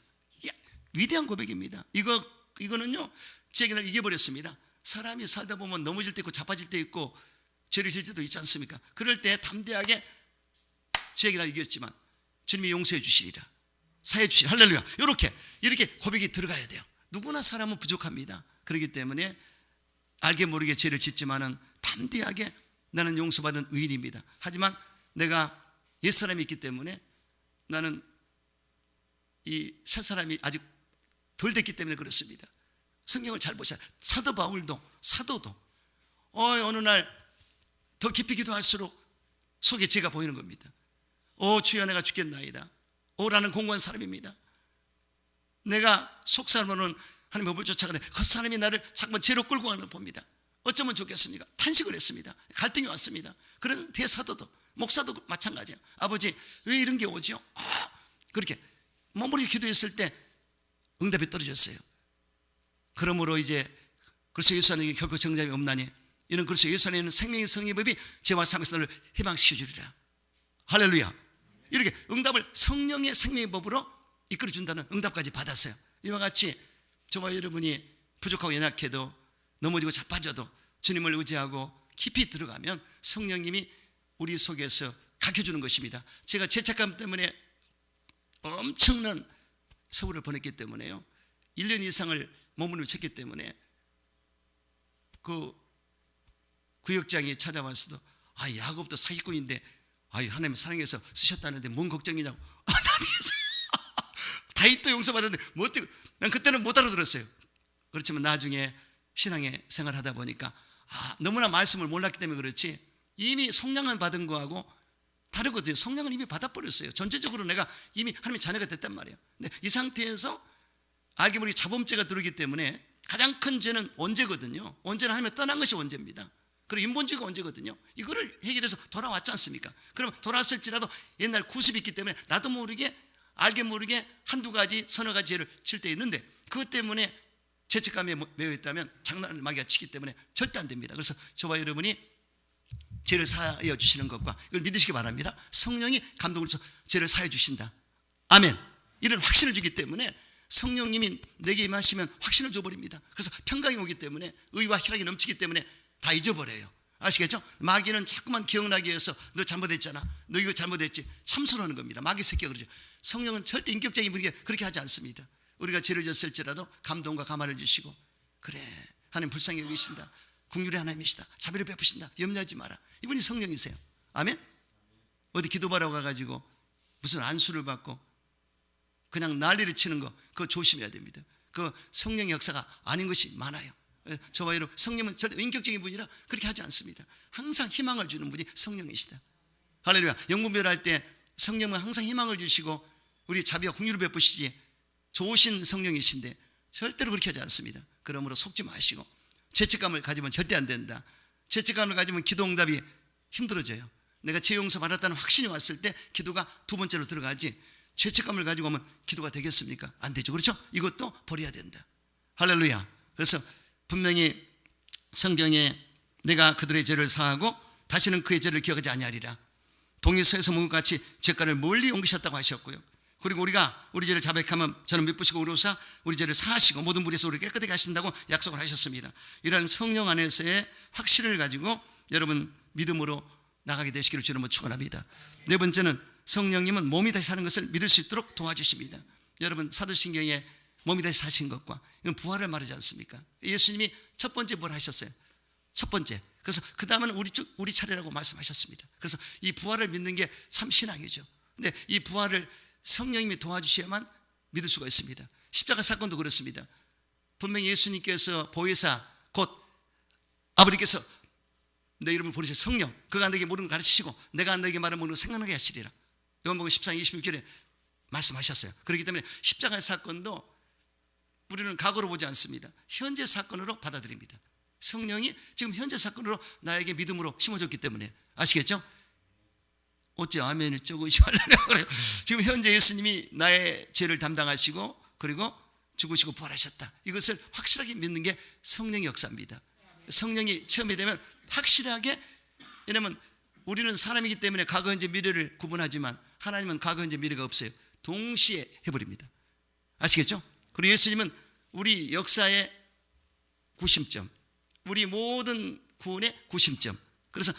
위대한 고백입니다. 이거 이거는요 죄가 날 이겨버렸습니다. 사람이 살다 보면 넘어질 때 있고 자빠질 때 있고 죄를 질 때도 있지 않습니까? 그럴 때 담대하게 죄가 날 이겼지만 주님이 용서해 주시리라, 사해 주시리라. 할렐루야. 이렇게 고백이 들어가야 돼요. 누구나 사람은 부족합니다. 그렇기 때문에 알게 모르게 죄를 짓지만은 담대하게 나는 용서받은 의인입니다. 하지만 내가 옛사람이 있기 때문에 나는 이 새사람이 아직 덜 됐기 때문에 그렇습니다. 성경을 잘 보셔야 사도 바울도 사도도 어느 날 더 깊이 기도할수록 속에 죄가 보이는 겁니다. 주여 내가 죽겠나이다. 라는 공고한 사람입니다. 내가 속사람으로는 하나님의 법을 쫓아가되 겉사람이 나를 자꾸만 죄로 끌고 가는 걸 봅니다. 어쩌면 좋겠습니까? 탄식을 했습니다. 갈등이 왔습니다. 그런 대사도도 목사도 마찬가지예요. 아버지 왜 이런 게 오죠? 그렇게 머무르게 기도했을 때 응답이 떨어졌어요. 그러므로 이제 그리스도 예수 안에 결코 정죄함이 없나니 이는 그리스도 예수 안에 있는 생명의 성령의 법이 죄와 사함에서 너를 해방시켜 주리라. 할렐루야. 이렇게 응답을 성령의 생명의 법으로 이끌어 준다는 응답까지 받았어요. 이와 같이 저와 여러분이 부족하고 연약해도 넘어지고 자빠져도 주님을 의지하고 깊이 들어가면 성령님이 우리 속에서 가르쳐주는 것입니다. 제가 죄책감 때문에 엄청난 서울을 보냈기 때문에요, 1년 이상을 머무르며 쳤기 때문에 그 구역장이 찾아왔어도 야곱도 사기꾼인데 하나님 사랑해서 쓰셨다는데 뭔 걱정이냐고. 다윗도 용서받았는데 뭐 어떻게, 난 그때는 못 알아들었어요. 그렇지만 나중에 신앙의 생활을 하다 보니까 너무나 말씀을 몰랐기 때문에 그렇지 이미 성령을 받은 거하고 다르거든요. 성령을 이미 받아버렸어요. 전체적으로 내가 이미 하나님의 자녀가 됐단 말이에요. 근데 이 상태에서 알게 모르게 자범죄가 들어오기 때문에 가장 큰 죄는 원죄거든요. 원죄는 하나님을 떠난 것이 원죄입니다. 그리고 인본주의가 원죄거든요. 이거를 해결해서 돌아왔지 않습니까? 그럼 돌아왔을지라도 옛날 구습이 있기 때문에 나도 모르게 알게 모르게 한두 가지 서너 가지 죄를 칠 때 있는데 그것 때문에 죄책감에 매여 있다면 장난을 마귀가 치기 때문에 절대 안 됩니다. 그래서 저와 여러분이 죄를 사하여 주시는 것과 이걸 믿으시기 바랍니다. 성령이 감동을 줘서 죄를 사하여 주신다. 아멘. 이런 확신을 주기 때문에 성령님이 내게 임하시면 확신을 줘버립니다. 그래서 평강이 오기 때문에 의와 희락이 넘치기 때문에 다 잊어버려요. 아시겠죠? 마귀는 자꾸만 기억나게 해서 너 잘못했잖아, 너 이거 잘못했지 참선하는 겁니다. 마귀 새끼가 그러죠. 성령은 절대 인격적인 분에게 그렇게 하지 않습니다. 우리가 죄를 졌을지라도 감동과 감화를 주시고 그래 하나님 불쌍히 여기신다, 긍휼의 하나님이시다, 자비를 베푸신다, 염려하지 마라. 이분이 성령이세요. 아멘. 어디 기도바라고 가가지고 무슨 안수를 받고 그냥 난리를 치는 거 그거 조심해야 됩니다. 그 성령의 역사가 아닌 것이 많아요. 저와 여러분 성령은 절대 인격적인 분이라 그렇게 하지 않습니다. 항상 희망을 주는 분이 성령이시다. 할렐루야. 영분별할 때 성령은 항상 희망을 주시고 우리 자비와 긍휼을 베푸시지 좋으신 성령이신데 절대로 그렇게 하지 않습니다. 그러므로 속지 마시고 죄책감을 가지면 절대 안 된다. 죄책감을 가지면 기도 응답이 힘들어져요. 내가 죄 용서 받았다는 확신이 왔을 때 기도가 두 번째로 들어가지 죄책감을 가지고 오면 기도가 되겠습니까? 안 되죠. 그렇죠? 이것도 버려야 된다. 할렐루야. 그래서 분명히 성경에 내가 그들의 죄를 사하고 다시는 그의 죄를 기억하지 아니하리라. 동이서에서 묵은 같이 죄가를 멀리 옮기셨다고 하셨고요. 그리고 우리가 우리 죄를 자백하면 저는 미쁘시고 의로우사 우리 죄를 사하시고 모든 불에서 우리를 깨끗하게 하신다고 약속을 하셨습니다. 이러한 성령 안에서의 확신을 가지고 여러분 믿음으로 나가게 되시기를 주님은 축원합니다. 네 번째는 성령님은 몸이 다시 사는 것을 믿을 수 있도록 도와주십니다. 여러분 사도신경에 몸이 다시 사신 것과 이건 부활을 말하지 않습니까? 예수님이 첫 번째 뭘 하셨어요? 첫 번째. 그래서 그 다음은 우리 차례라고 말씀하셨습니다. 그래서 이 부활을 믿는 게 참 신앙이죠. 근데 이 부활을 성령님이 도와주셔야만 믿을 수가 있습니다. 십자가 사건도 그렇습니다. 분명히 예수님께서 보혜사 곧 아버지께서 내 이름을 부르신 성령, 그가 너에게 모르는 걸 가르치시고 내가 너에게 말하는 모르는 걸 생각나게 하시리라. 요한복음 14장 26절에 말씀하셨어요. 그렇기 때문에 십자가 사건도 우리는 과거로 보지 않습니다. 현재 사건으로 받아들입니다. 성령이 지금 현재 사건으로 나에게 믿음으로 심어줬기 때문에. 아시겠죠? 어째 아멘을 쪼그시고 하려고 그래요. 지금 현재 예수님이 나의 죄를 담당하시고 그리고 죽으시고 부활하셨다. 이것을 확실하게 믿는 게 성령의 역사입니다. 성령이 체험이 되면 확실하게, 왜냐하면 우리는 사람이기 때문에 과거 현재 미래를 구분하지만 하나님은 과거 현재 미래가 없어요. 동시에 해버립니다. 아시겠죠? 그리고 예수님은 우리 역사의 구심점, 우리 모든 구원의 구심점. 그래서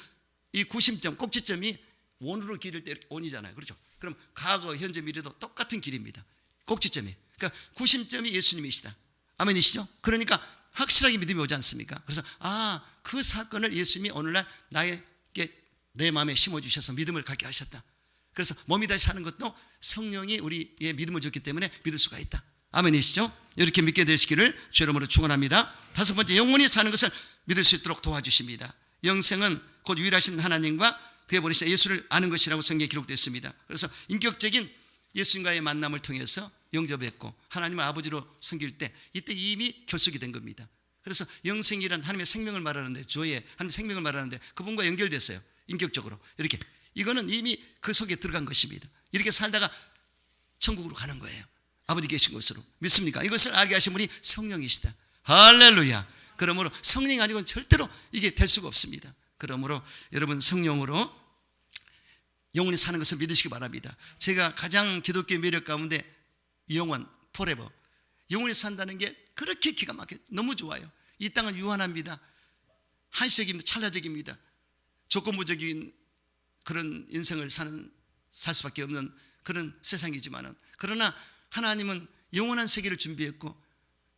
이 구심점, 꼭지점이 원으로 길을 때 원이잖아요. 그렇죠? 그럼 과거, 현재, 미래도 똑같은 길입니다. 꼭지점이. 그러니까 구심점이 예수님이시다. 아멘이시죠? 그러니까 확실하게 믿음이 오지 않습니까? 그래서 그 사건을 예수님이 오늘날 나에게 내 마음에 심어주셔서 믿음을 갖게 하셨다. 그래서 몸이 다시 사는 것도 성령이 우리의 믿음을 줬기 때문에 믿을 수가 있다. 아멘이시죠? 이렇게 믿게 되시기를 주 이름으로 축원합니다. 다섯 번째, 영원히 사는 것을 믿을 수 있도록 도와주십니다. 영생은 곧 유일하신 하나님과 그의 보내신 예수를 아는 것이라고 성경에 기록되어 있습니다. 그래서 인격적인 예수님과의 만남을 통해서 영접했고 하나님을 아버지로 섬길 때 이때 이미 결속이 된 겁니다. 그래서 영생이란 하나님의 생명을 말하는데, 주의 하나님의 생명을 말하는데 그분과 연결됐어요. 인격적으로 이렇게. 이거는 이미 그 속에 들어간 것입니다. 이렇게 살다가 천국으로 가는 거예요. 아버지 계신 것으로. 믿습니까? 이것을 알게 하신 분이 성령이시다. 할렐루야. 그러므로 성령이 아니고는 절대로 이게 될 수가 없습니다. 그러므로 여러분 성령으로 영원히 사는 것을 믿으시기 바랍니다. 제가 가장 기독교의 매력 가운데 영원, forever, 영원히 산다는 게 그렇게 기가 막혀 너무 좋아요. 이 땅은 유한합니다. 한시적입니다. 찰나적입니다. 조건부적인 그런 인생을 살 수밖에 없는 그런 세상이지만은, 그러나 하나님은 영원한 세계를 준비했고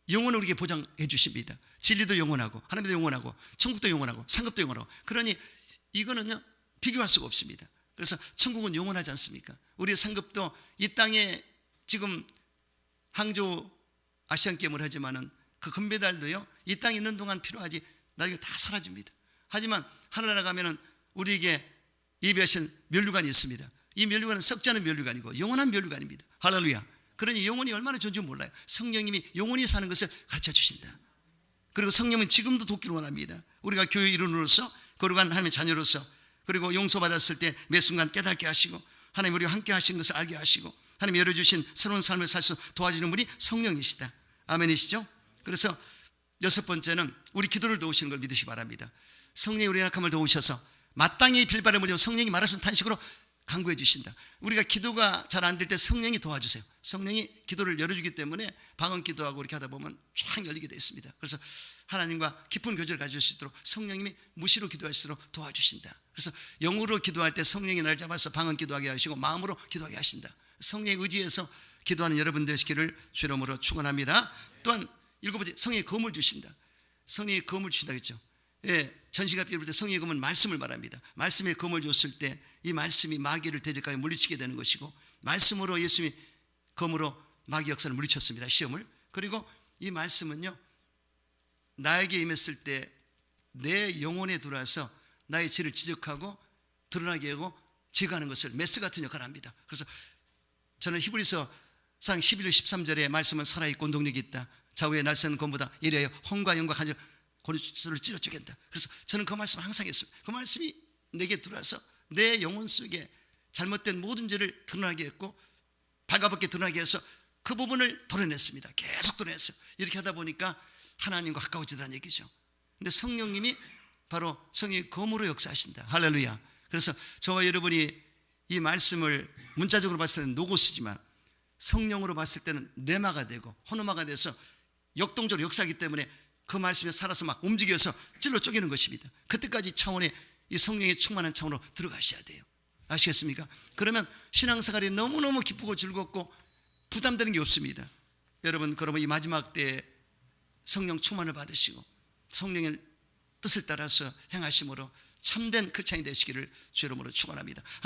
영원을 우리에게 보장해 주십니다. 진리도 영원하고 하나님도 영원하고 천국도 영원하고 상급도 영원하고. 그러니 이거는요 비교할 수가 없습니다. 그래서 천국은 영원하지 않습니까? 우리의 상급도 이 땅에 지금 항저우 아시안게임을 하지만은 그 금메달도요 이 땅에 있는 동안 필요하지 나중에 다 사라집니다. 하지만 하늘나라 가면은 우리에게 예비하신 면류관이 있습니다. 이 면류관은 썩지 않은 면류관이고 영원한 면류관입니다. 할렐루야. 그러니 영혼이 얼마나 좋은지 몰라요. 성령님이 영원히 사는 것을 가르쳐 주신다. 그리고 성령은 지금도 돕기를 원합니다. 우리가 교회 일원으로서, 거룩한 하나님의 자녀로서, 그리고 용서받았을 때 매 순간 깨닫게 하시고 하나님 우리와 함께 하시는 것을 알게 하시고 하나님 열어주신 새로운 삶을 살 수 도와주는 분이 성령이시다. 아멘이시죠? 그래서 여섯 번째는 우리 기도를 도우시는 걸 믿으시기 바랍니다. 성령이 우리의 약함을 도우셔서 마땅히 빌바를 못하면 성령이 말하시는 탄식으로 간구해 주신다. 우리가 기도가 잘 안 될 때 성령이 도와주세요. 성령이 기도를 열어주기 때문에 방언 기도하고 이렇게 하다 보면 쫙 열리게 되어 있습니다. 그래서 하나님과 깊은 교제를 가질 수 있도록 성령님이 무시로 기도할수록 도와주신다. 그래서 영으로 기도할 때 성령이 날 잡아서 방언 기도하게 하시고 마음으로 기도하게 하신다. 성령에 의지해서 기도하는 여러분 되시기를 주 이름으로 축원합니다. 또한 일곱 번째, 성령의 검을 주신다. 성령의 검을 주신다 했죠. 예, 전시가 비울 때 성령의 검은 말씀을 말합니다. 말씀의 검을 줬을 때 이 말씀이 마귀를 대적하여 물리치게 되는 것이고, 말씀으로 예수님이 검으로 마귀 역사를 물리쳤습니다. 시험을. 그리고 이 말씀은요 나에게 임했을 때 내 영혼에 들어와서 나의 죄를 지적하고 드러나게 하고 제거하는 것을 메스 같은 역할을 합니다. 그래서 저는 히브리서 11절 13절의 말씀은 살아있고 운동력이 있다. 좌우의 날쌘 검보다 예리하여 혼과 영과 간절 고리수를 찔러 쪼갠다. 그래서 저는 그 말씀을 항상 했습니다. 그 말씀이 내게 들어와서 내 영혼 속에 잘못된 모든 죄를 드러나게 했고 발가벗게 드러나게 해서 그 부분을 도려냈습니다. 계속 도려냈어요. 이렇게 하다 보니까 하나님과 가까워지더라는 얘기죠. 근데 성령님이 바로 성령의 검으로 역사하신다. 할렐루야. 그래서 저와 여러분이 이 말씀을 문자적으로 봤을 때는 노고스지만 성령으로 봤을 때는 레마가 되고 호노마가 돼서 역동적으로 역사하기 때문에 그 말씀에 살아서 막 움직여서 찔러 쪼개는 것입니다. 그때까지 차원에 이 성령의 충만한 차원으로 들어가셔야 돼요. 아시겠습니까? 그러면 신앙생활이 너무너무 기쁘고 즐겁고 부담되는 게 없습니다. 여러분, 그러면 이 마지막 때에 성령 충만을 받으시고 성령의 뜻을 따라서 행하심으로 참된 크리스찬이 되시기를 주 이름으로 축원합니다.